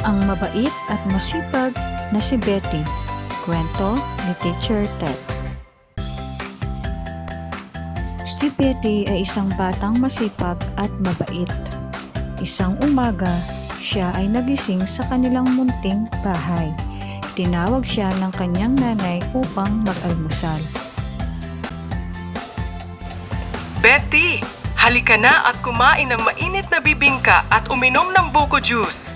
Ang mabait at masipag na si Betty. Kwento ni Teacher Ted. Si Betty ay isang batang masipag at mabait. Isang umaga, siya ay nagising sa kanilang munting bahay. Tinawag siya ng kanyang nanay upang mag-almusal. Betty, halika na at kumain ng mainit na bibingka at uminom ng buko juice.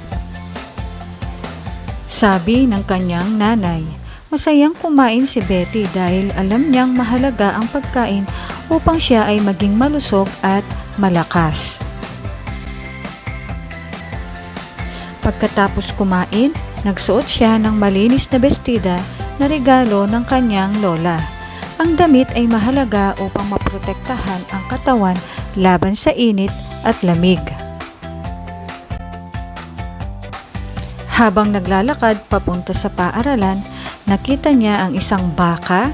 Sabi ng kanyang nanay. Masayang kumain si Betty dahil alam niyang mahalaga ang pagkain upang siya ay maging malusog at malakas. Pagkatapos kumain, nagsuot siya ng malinis na bestida na regalo ng kanyang lola. Ang damit ay mahalaga upang maprotektahan ang katawan laban sa init at lamig. Habang naglalakad papunta sa paaralan, nakita niya ang isang baka,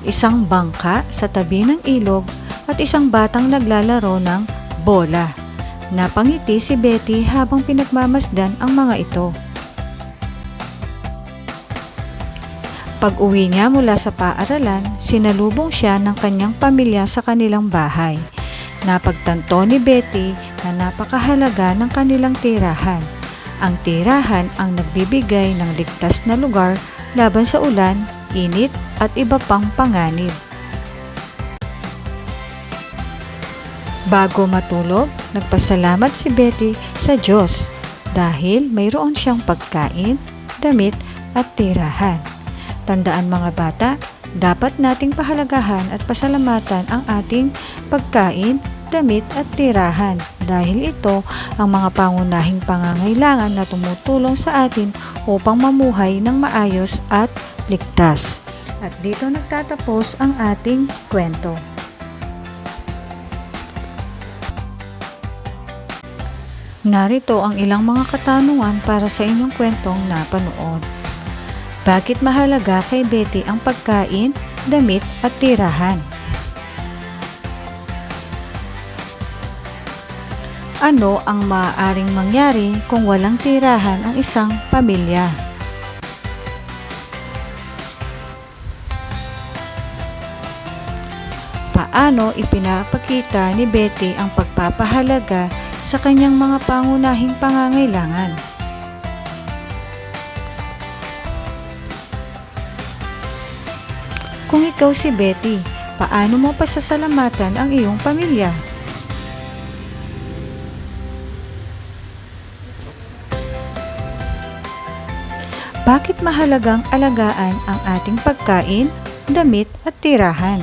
isang bangka sa tabi ng ilog at isang batang naglalaro ng bola. Napangiti si Betty habang pinagmamasdan ang mga ito. Pag-uwi niya mula sa paaralan, sinalubong siya ng kanyang pamilya sa kanilang bahay. Napagtanto ni Betty na napakahalaga ng kanilang tirahan. Ang tirahan ang nagbibigay ng ligtas na lugar laban sa ulan, init at iba pang panganib. Bago matulog, nagpasalamat si Betty sa Diyos dahil mayroon siyang pagkain, damit at tirahan. Tandaan mga bata, dapat nating pahalagahan at pasalamatan ang ating pagkain, damit at tirahan dahil ito ang mga pangunahing pangangailangan na tumutulong sa atin upang mamuhay ng maayos at ligtas. At dito nagtatapos ang ating kwento. Narito ang ilang mga katanungan para sa inyong kwentong napanood. Bakit mahalaga kay Betty ang pagkain, damit at tirahan? Ano ang maaaring mangyari kung walang tirahan ang isang pamilya? Paano ipinapakita ni Betty ang pagpapahalaga sa kanyang mga pangunahing pangangailangan? Kung ikaw si Betty, paano mo pasasalamatan ang iyong pamilya? Bakit mahalagang alagaan ang ating pagkain, damit at tirahan?